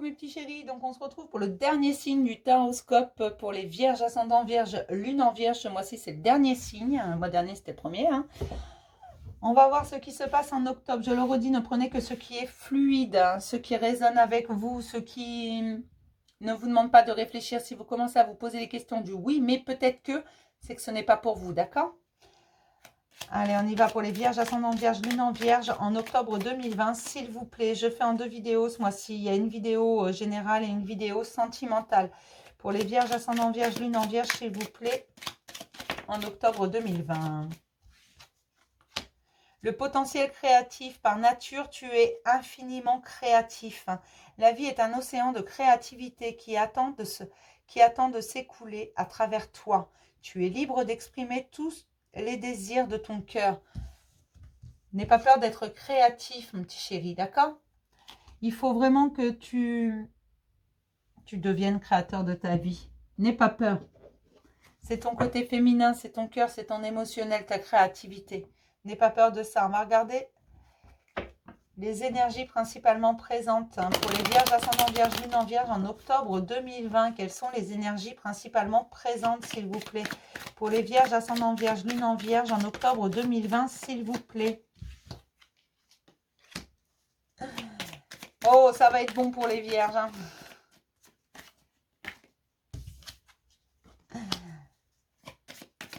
mes petits chéris, donc on se retrouve pour le dernier signe du taroscope pour les vierges, ascendant vierge, lune en vierge. Ce mois-ci c'est le dernier signe, le mois dernier c'était le premier. On va voir ce qui se passe en octobre. Je le redis, ne prenez que ce qui est fluide, ce qui résonne avec vous, ce qui ne vous demande pas de réfléchir. Si vous commencez à vous poser les questions du oui, mais peut-être que, c'est que ce n'est pas pour vous, d'accord? Allez, on y va pour les vierges, ascendant vierge, lune en vierge, en octobre 2020, s'il vous plaît. Je fais en 2 vidéos ce mois-ci. Il y a une vidéo générale et une vidéo sentimentale. Pour les vierges, ascendant vierge, lune en vierge, s'il vous plaît, en octobre 2020. Le potentiel créatif, par nature, tu es infiniment créatif. La vie est un océan de créativité qui attend de s'écouler à travers toi. Tu es libre d'exprimer tous les désirs de ton cœur. N'aie pas peur d'être créatif, mon petit chéri, d'accord? Il faut vraiment que tu deviennes créateur de ta vie. N'aie pas peur. C'est ton côté féminin, c'est ton cœur, c'est ton émotionnel, ta créativité. N'aie pas peur de ça. On va regarder les énergies principalement présentes pour les vierges, ascendant vierge, lune en vierge en octobre 2020. Quelles sont les énergies principalement présentes, s'il vous plaît? Pour les vierges, ascendant vierge, lune en vierge en octobre 2020, s'il vous plaît. Oh, ça va être bon pour les vierges.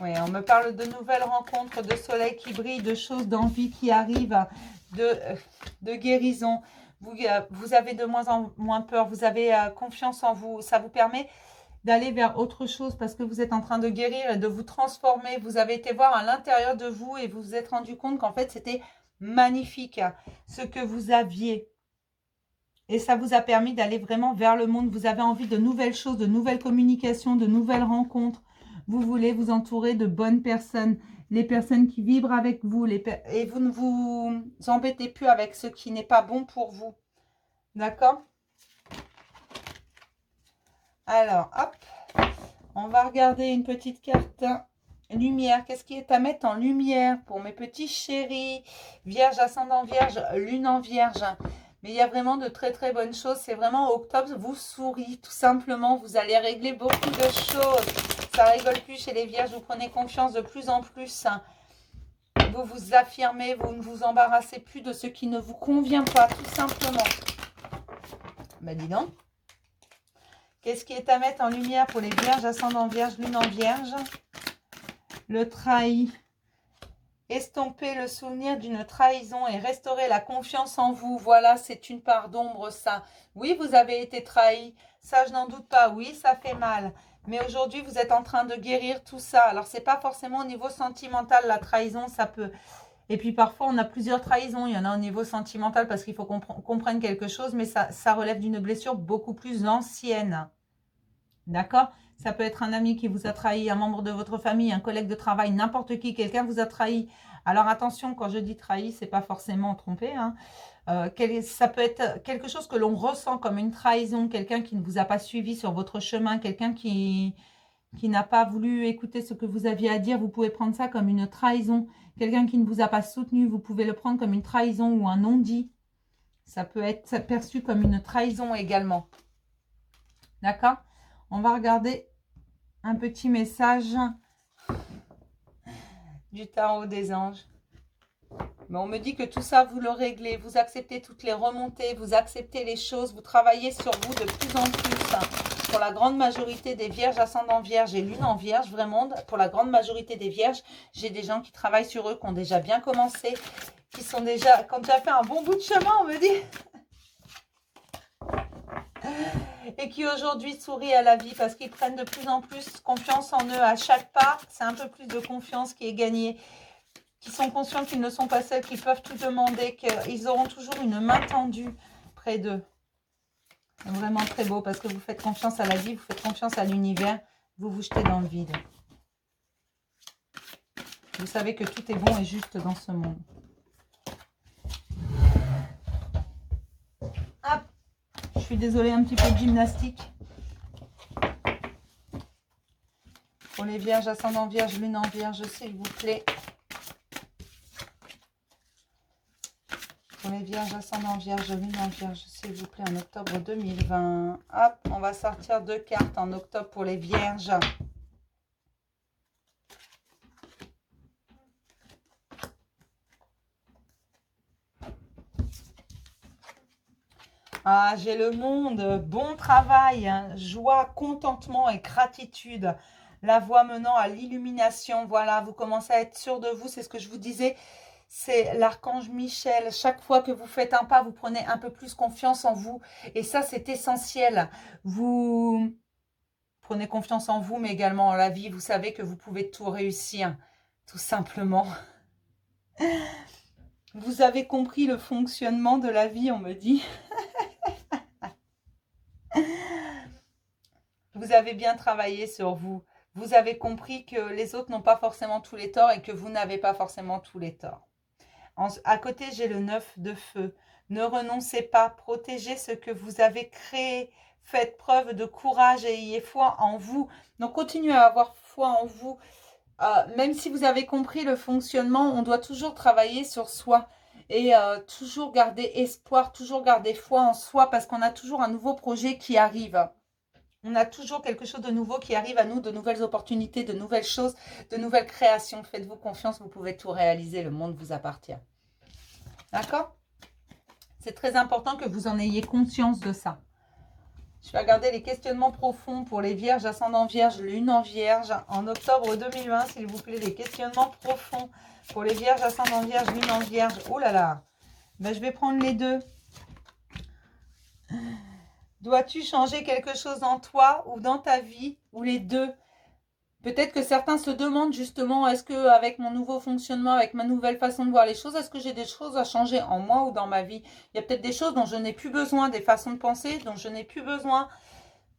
Oui, on me parle de nouvelles rencontres, de soleil qui brille, de choses d'envie qui arrivent, de guérison. Vous avez de moins en moins peur, vous avez confiance en vous. Ça vous permet d'aller vers autre chose parce que vous êtes en train de guérir et de vous transformer. Vous avez été voir à l'intérieur de vous et vous vous êtes rendu compte qu'en fait, c'était magnifique ce que vous aviez. Et ça vous a permis d'aller vraiment vers le monde. Vous avez envie de nouvelles choses, de nouvelles communications, de nouvelles rencontres. Vous voulez vous entourer de bonnes personnes. Les personnes qui vibrent avec vous. Et vous ne vous embêtez plus avec ce qui n'est pas bon pour vous. D'accord? Alors, hop. On va regarder une petite carte lumière. Qu'est-ce qui est à mettre en lumière pour mes petits chéris? Vierge, ascendant vierge, lune en vierge. Mais il y a vraiment de très très bonnes choses. C'est vraiment octobre, vous sourit tout simplement. Vous allez régler beaucoup de choses. Ça rigole plus chez les vierges. Vous prenez confiance de plus en plus. Vous vous affirmez. Vous ne vous embarrassez plus de ce qui ne vous convient pas, tout simplement. Ben dis donc. Qu'est-ce qui est à mettre en lumière pour les vierges, ascendant vierge, lune en vierge? Le trahi. Estomper le souvenir d'une trahison et restaurer la confiance en vous. Voilà, c'est une part d'ombre, ça. Oui, vous avez été trahi. Ça, je n'en doute pas. Oui, ça fait mal. Mais aujourd'hui, vous êtes en train de guérir tout ça. Alors, c'est pas forcément au niveau sentimental, la trahison, ça peut... Et puis, parfois, on a plusieurs trahisons. Il y en a au niveau sentimental parce qu'il faut qu'on comprenne quelque chose, mais ça relève d'une blessure beaucoup plus ancienne. D'accord? Ça peut être un ami qui vous a trahi, un membre de votre famille, un collègue de travail, n'importe qui, quelqu'un vous a trahi. Alors attention, quand je dis trahi, c'est pas forcément trompé. Ça peut être quelque chose que l'on ressent comme une trahison, quelqu'un qui ne vous a pas suivi sur votre chemin, quelqu'un qui n'a pas voulu écouter ce que vous aviez à dire. Vous pouvez prendre ça comme une trahison. Quelqu'un qui ne vous a pas soutenu, vous pouvez le prendre comme une trahison ou un non-dit. Ça peut être perçu comme une trahison également. D'accord? On va regarder un petit message du tarot des anges. Mais on me dit que tout ça, vous le réglez. Vous acceptez toutes les remontées, vous acceptez les choses, vous travaillez sur vous de plus en plus. Pour la grande majorité des vierges, ascendant vierge et lune en vierge, vraiment, pour la grande majorité des vierges, j'ai des gens qui travaillent sur eux, qui ont déjà bien commencé, qui ont déjà fait un bon bout de chemin, on me dit. Et qui aujourd'hui sourient à la vie parce qu'ils prennent de plus en plus confiance en eux à chaque pas. C'est un peu plus de confiance qui est gagnée. Qui sont conscients qu'ils ne sont pas seuls, qu'ils peuvent tout demander, qu'ils auront toujours une main tendue près d'eux. C'est vraiment très beau parce que vous faites confiance à la vie, vous faites confiance à l'univers, vous vous jetez dans le vide. Vous savez que tout est bon et juste dans ce monde. Hop. Je suis désolée, un petit peu de gymnastique. Pour les vierges, ascendant vierge, lune en vierge, s'il vous plaît. Pour les les vierges, ascendant vierge, lune en vierge, s'il vous plaît, en octobre 2020. Hop, on va sortir 2 cartes en octobre pour les vierges. Ah, j'ai le monde, bon travail, hein, joie, contentement et gratitude. La voie menant à l'illumination, voilà, vous commencez à être sûr de vous, c'est ce que je vous disais. C'est l'archange Michel. Chaque fois que vous faites un pas, vous prenez un peu plus confiance en vous. Et ça, c'est essentiel. Vous prenez confiance en vous, mais également en la vie. Vous savez que vous pouvez tout réussir, tout simplement. Vous avez compris le fonctionnement de la vie, on me dit. Vous avez bien travaillé sur vous. Vous avez compris que les autres n'ont pas forcément tous les torts et que vous n'avez pas forcément tous les torts. À côté, j'ai le 9 de feu. Ne renoncez pas, protégez ce que vous avez créé. Faites preuve de courage et ayez foi en vous. Donc, continuez à avoir foi en vous. Même si vous avez compris le fonctionnement, on doit toujours travailler sur soi. Et toujours garder espoir, toujours garder foi en soi parce qu'on a toujours un nouveau projet qui arrive. On a toujours quelque chose de nouveau qui arrive à nous, de nouvelles opportunités, de nouvelles choses, de nouvelles créations. Faites-vous confiance, vous pouvez tout réaliser, le monde vous appartient. D'accord? C'est très important que vous en ayez conscience de ça. Je vais regarder les questionnements profonds pour les vierges, ascendant vierge, lune en vierge, en octobre 2020, s'il vous plaît, les questionnements profonds pour les vierges, ascendant vierge, lune en vierge. Oh là là, ben, je vais prendre les deux. Dois-tu changer quelque chose en toi ou dans ta vie, ou les deux? Peut-être que certains se demandent justement, est-ce que avec mon nouveau fonctionnement, avec ma nouvelle façon de voir les choses, est-ce que j'ai des choses à changer en moi ou dans ma vie? Il y a peut-être des choses dont je n'ai plus besoin, des façons de penser dont je n'ai plus besoin.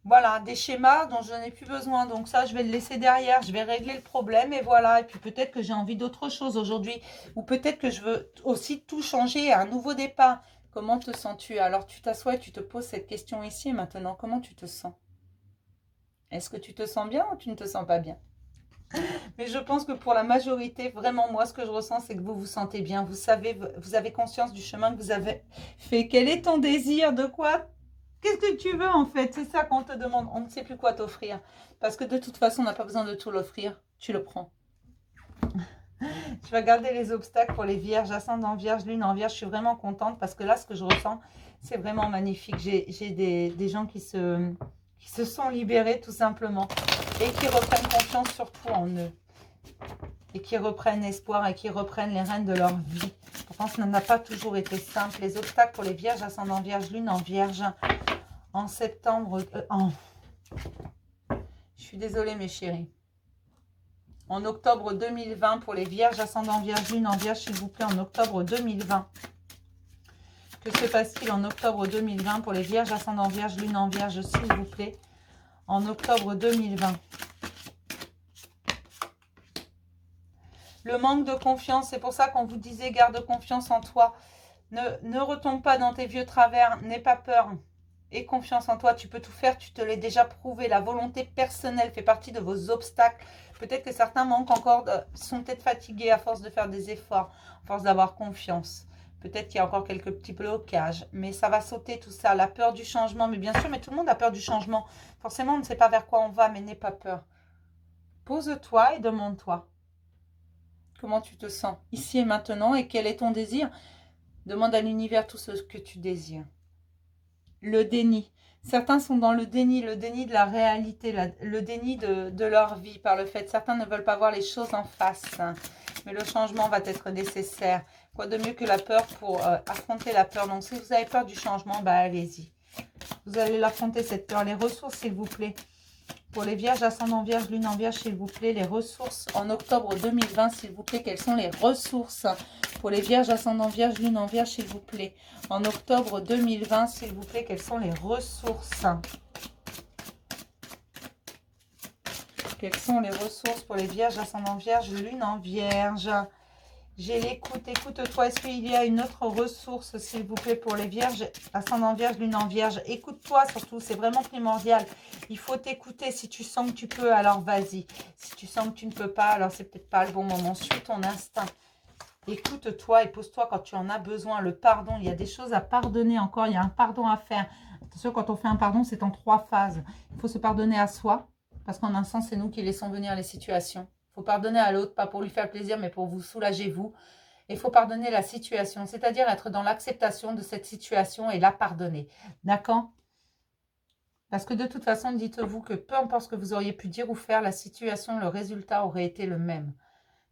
Voilà, des schémas dont je n'ai plus besoin. Donc ça, je vais le laisser derrière, je vais régler le problème et voilà. Et puis peut-être que j'ai envie d'autre chose aujourd'hui. Ou peut-être que je veux aussi tout changer, un nouveau départ. Comment te sens-tu? Alors tu t'assois et tu te poses cette question ici et maintenant. Comment tu te sens? Est-ce que tu te sens bien ou tu ne te sens pas bien? Mais je pense que pour la majorité, vraiment, moi, ce que je ressens, c'est que vous vous sentez bien. Vous savez, vous avez conscience du chemin que vous avez fait. Quel est ton désir? De quoi? Qu'est-ce que tu veux, en fait? C'est ça qu'on te demande. On ne sait plus quoi t'offrir. Parce que de toute façon, on n'a pas besoin de tout l'offrir. Tu le prends. Je vais regarder les obstacles pour les vierges, ascendant vierge, lune en vierge. Je suis vraiment contente parce que là, ce que je ressens, c'est vraiment magnifique. J'ai des gens qui se sont libérés tout simplement et qui reprennent confiance surtout en eux. Et qui reprennent espoir et qui reprennent les rênes de leur vie. Pourtant, ça n'a pas toujours été simple. Les obstacles pour les vierges, ascendant vierge, lune en vierge, en septembre... Je suis désolée, mes chéris. En octobre 2020, pour les vierges, ascendant vierge, lune en vierge, s'il vous plaît, en octobre 2020. Que se passe-t-il en octobre 2020 pour les vierges, ascendant vierge, lune en vierge, s'il vous plaît, en octobre 2020. Le manque de confiance, c'est pour ça qu'on vous disait garde confiance en toi. Ne retombe pas dans tes vieux travers, n'aie pas peur. Aie confiance en toi, tu peux tout faire, tu te l'as déjà prouvé. La volonté personnelle fait partie de vos obstacles. Peut-être que certains manquent encore, sont peut-être fatigués à force de faire des efforts, à force d'avoir confiance. Peut-être qu'il y a encore quelques petits blocages, mais ça va sauter tout ça. La peur du changement, mais bien sûr, mais tout le monde a peur du changement. Forcément, on ne sait pas vers quoi on va, mais n'aie pas peur. Pose-toi et demande-toi. Comment tu te sens ici et maintenant et quel est ton désir? Demande à l'univers tout ce que tu désires. Le déni. Certains sont dans le déni de la réalité, le déni de leur vie par le fait. Certains ne veulent pas voir les choses en face. Mais le changement va être nécessaire. Quoi de mieux que la peur pour affronter la peur? Donc si vous avez peur du changement, bah allez-y. Vous allez l'affronter cette peur. Les ressources, s'il vous plaît. Pour les vierges, ascendant vierge, lune en vierge, s'il vous plaît, les ressources en octobre 2020, s'il vous plaît, quelles sont les ressources pour les vierges, ascendant vierge, lune en vierge, s'il vous plaît, en octobre 2020, s'il vous plaît, quelles sont les ressources? Quelles sont les ressources pour les vierges, ascendant vierge, lune en vierge? J'ai l'écoute, écoute-toi. Est-ce qu'il y a une autre ressource, s'il vous plaît, pour les vierges, ascendant vierge, lune en vierge? Écoute-toi surtout, c'est vraiment primordial. Il faut t'écouter. Si tu sens que tu peux, alors vas-y. Si tu sens que tu ne peux pas, alors c'est peut-être pas le bon moment. Suis ton instinct. Écoute-toi et pose-toi quand tu en as besoin. Le pardon, il y a des choses à pardonner encore. Il y a un pardon à faire. Attention, quand on fait un pardon, c'est en 3 phases. Il faut se pardonner à soi. Parce qu'en un sens, c'est nous qui laissons venir les situations. Il faut pardonner à l'autre, pas pour lui faire plaisir, mais pour vous soulager vous. Il faut pardonner la situation, c'est-à-dire être dans l'acceptation de cette situation et la pardonner. D'accord? Parce que de toute façon, dites-vous que peu importe ce que vous auriez pu dire ou faire, la situation, le résultat aurait été le même,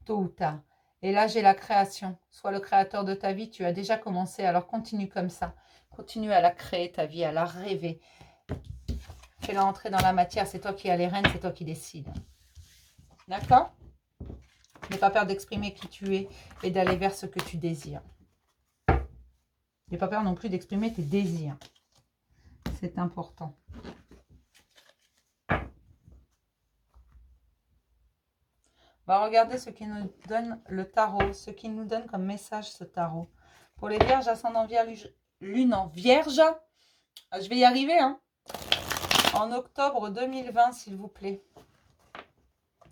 tôt ou tard. Et là, j'ai la création. Sois le créateur de ta vie, tu as déjà commencé, alors continue comme ça. Continue à la créer, ta vie, à la rêver. Fais-la entrer dans la matière, c'est toi qui as les rênes, c'est toi qui décides. D'accord? N'aie pas peur d'exprimer qui tu es et d'aller vers ce que tu désires. N'aie pas peur non plus d'exprimer tes désirs. C'est important. On va regarder ce qui nous donne le tarot, ce qui nous donne comme message ce tarot. Pour les vierges, ascendant vierge, lune en vierge. Je vais y arriver, hein. En octobre 2020, s'il vous plaît.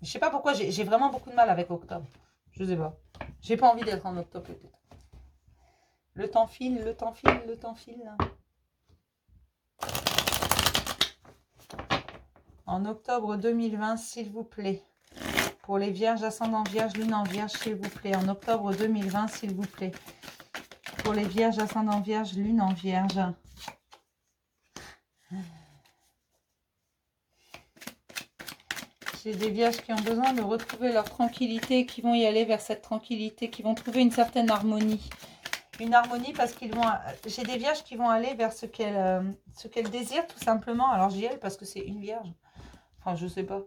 Je sais pas pourquoi, j'ai vraiment beaucoup de mal avec octobre. Je sais pas. J'ai pas envie d'être en octobre peut-être. Le temps file, le temps file, le temps file. En octobre 2020, s'il vous plaît. Pour les vierges, ascendant vierge, lune en vierge, s'il vous plaît. En octobre 2020, s'il vous plaît. Pour les vierges, ascendant vierge, lune en vierge. J'ai des vierges qui ont besoin de retrouver leur tranquillité, qui vont y aller vers cette tranquillité, qui vont trouver une certaine harmonie. Une harmonie parce qu'ils vont... J'ai des vierges qui vont aller vers ce qu'elles désirent tout simplement. Alors j'y elle parce que c'est une vierge. Enfin, je sais pas.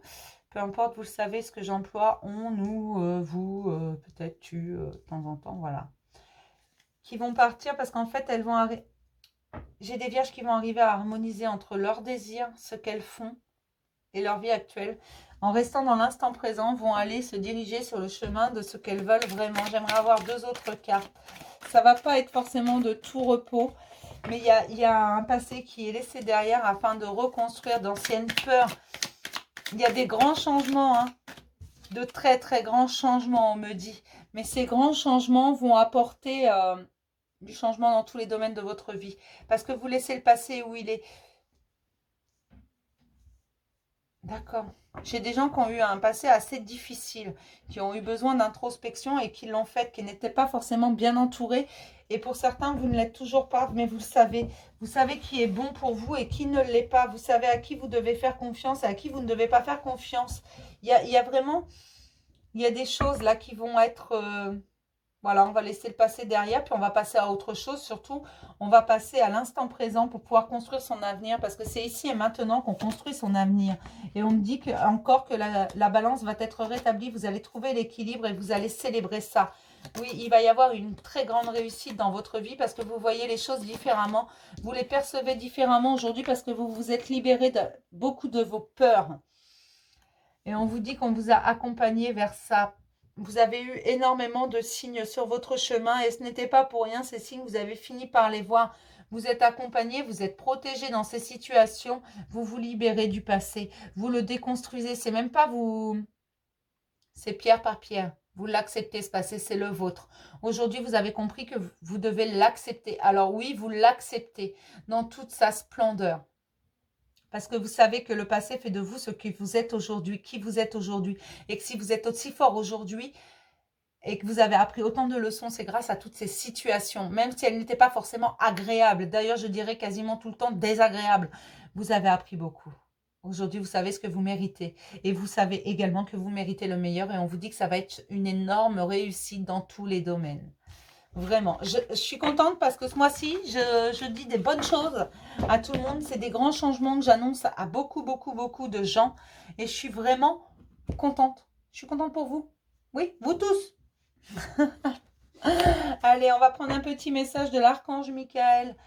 Peu importe, vous le savez, ce que j'emploie, on, nous, vous, peut-être tu, de temps en temps, voilà. Qui vont partir parce qu'en fait, elles vont... J'ai des vierges qui vont arriver à harmoniser entre leurs désirs, ce qu'elles font, et leur vie actuelle. En restant dans l'instant présent, vont aller se diriger sur le chemin de ce qu'elles veulent vraiment. J'aimerais avoir 2 autres cartes. Ça ne va pas être forcément de tout repos, mais il y a un passé qui est laissé derrière afin de reconstruire d'anciennes peurs. Il y a des grands changements, hein, de très très grands changements, on me dit. Mais ces grands changements vont apporter du changement dans tous les domaines de votre vie. Parce que vous laissez le passé où il est. D'accord. J'ai des gens qui ont eu un passé assez difficile, qui ont eu besoin d'introspection et qui l'ont fait, qui n'étaient pas forcément bien entourés. Et pour certains, vous ne l'êtes toujours pas, mais vous le savez. Vous savez qui est bon pour vous et qui ne l'est pas. Vous savez à qui vous devez faire confiance et à qui vous ne devez pas faire confiance. Il y a vraiment, il y a des choses là qui vont être... Voilà, on va laisser le passé derrière, puis on va passer à autre chose. Surtout, on va passer à l'instant présent pour pouvoir construire son avenir, parce que c'est ici et maintenant qu'on construit son avenir. Et on me dit encore que la balance va être rétablie, vous allez trouver l'équilibre et vous allez célébrer ça. Oui, il va y avoir une très grande réussite dans votre vie, parce que vous voyez les choses différemment, vous les percevez différemment aujourd'hui, parce que vous vous êtes libéré de beaucoup de vos peurs. Et on vous dit qu'on vous a accompagné vers ça. Vous avez eu énormément de signes sur votre chemin et ce n'était pas pour rien, ces signes, vous avez fini par les voir. Vous êtes accompagné, vous êtes protégé dans ces situations, vous vous libérez du passé, vous le déconstruisez, c'est même pas vous, c'est pierre par pierre. Vous l'acceptez, ce passé, c'est le vôtre. Aujourd'hui, vous avez compris que vous devez l'accepter. Alors oui, vous l'acceptez dans toute sa splendeur. Parce que vous savez que le passé fait de vous ce que vous êtes aujourd'hui, qui vous êtes aujourd'hui. Et que si vous êtes aussi fort aujourd'hui et que vous avez appris autant de leçons, c'est grâce à toutes ces situations. Même si elles n'étaient pas forcément agréables. D'ailleurs, je dirais quasiment tout le temps désagréables. Vous avez appris beaucoup. Aujourd'hui, vous savez ce que vous méritez. Et vous savez également que vous méritez le meilleur. Et on vous dit que ça va être une énorme réussite dans tous les domaines. Vraiment, je suis contente parce que ce mois-ci, je dis des bonnes choses à tout le monde. C'est des grands changements que j'annonce à beaucoup, beaucoup, beaucoup de gens. Et je suis vraiment contente. Je suis contente pour vous. Oui, vous tous. Allez, on va prendre un petit message de l'archange Michael.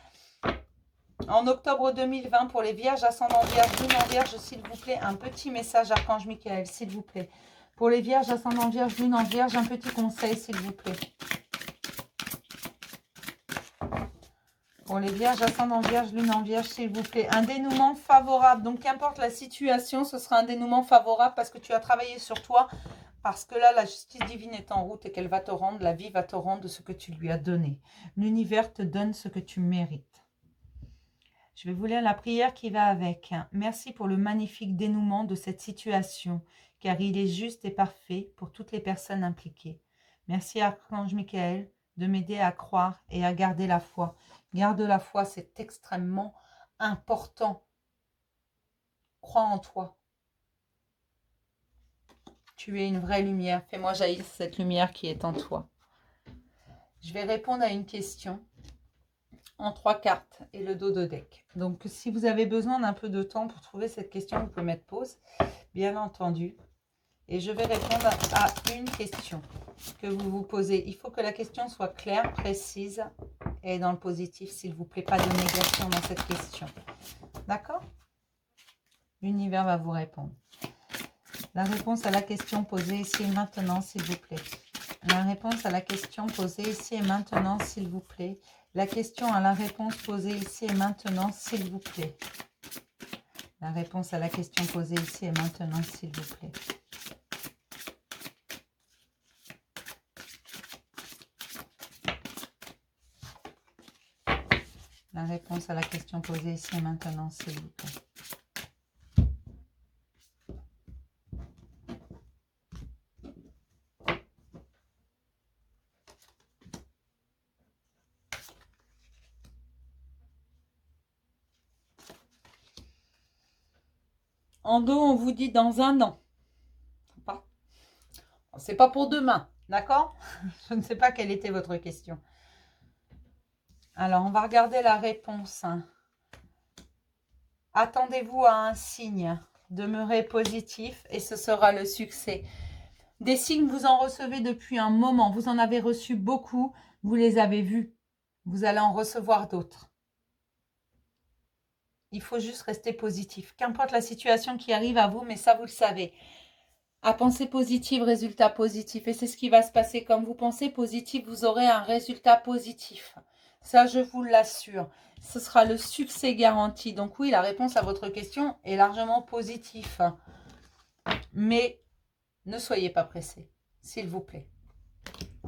En octobre 2020, pour les vierges, ascendant vierge, lune en vierge, s'il vous plaît, un petit message, archange Michael, s'il vous plaît. Pour les vierges, ascendant vierge, lune en vierge, un petit conseil, s'il vous plaît. Pour les vierges, ascendant vierge, lune en vierge, s'il vous plaît. Un dénouement favorable. Donc, qu'importe la situation, ce sera un dénouement favorable parce que tu as travaillé sur toi Parce que là, la justice divine est en route et qu'elle va te rendre, la vie va te rendre ce que tu lui as donné. L'univers te donne ce que tu mérites. Je vais vous lire la prière qui va avec. Merci pour le magnifique dénouement de cette situation, car il est juste et parfait pour toutes les personnes impliquées. Merci Archange Michael de m'aider à croire et à garder la foi. Garde la foi, c'est extrêmement important. Crois en toi. Tu es une vraie lumière. Fais-moi jaillir cette lumière qui est en toi. Je vais répondre à une question en 3 cartes et le dos de deck. Donc, si vous avez besoin d'un peu de temps pour trouver cette question, vous pouvez mettre pause, bien entendu. Et je vais répondre à une question que vous vous posez. Il faut que la question soit claire, précise et dans le positif, s'il vous plaît. Pas de négation dans cette question. D'accord? L'univers va vous répondre. La réponse à la question posée ici et maintenant, s'il vous plaît. La réponse à la question posée ici et maintenant, s'il vous plaît. La question à la réponse posée ici et maintenant, s'il vous plaît. La réponse à la question posée ici et maintenant, s'il vous plaît. La réponse à la question posée ici et maintenant, s'il vous plaît. En dos, on vous dit dans un an. C'est pas pour demain, d'accord? Je ne sais pas quelle était votre question. Alors, on va regarder la réponse. Attendez-vous à un signe. Demeurez positif et ce sera le succès. Des signes, vous en recevez depuis un moment. Vous en avez reçu beaucoup. Vous les avez vus. Vous allez en recevoir d'autres. Il faut juste rester positif. Qu'importe la situation qui arrive à vous, mais ça, vous le savez. À penser positive, résultat positif. Et c'est ce qui va se passer. Comme vous pensez positif, vous aurez un résultat positif. Ça, je vous l'assure. Ce sera le succès garanti. Donc oui, la réponse à votre question est largement positive. Mais ne soyez pas pressés, s'il vous plaît.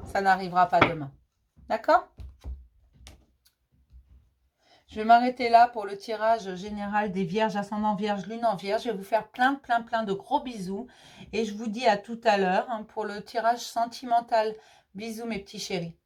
Ça n'arrivera pas demain. D'accord ? Je vais m'arrêter là pour le tirage général des Vierges, ascendant Vierge, Lune en Vierge. Je vais vous faire plein de gros bisous. Et je vous dis à tout à l'heure pour le tirage sentimental. Bisous mes petits chéris.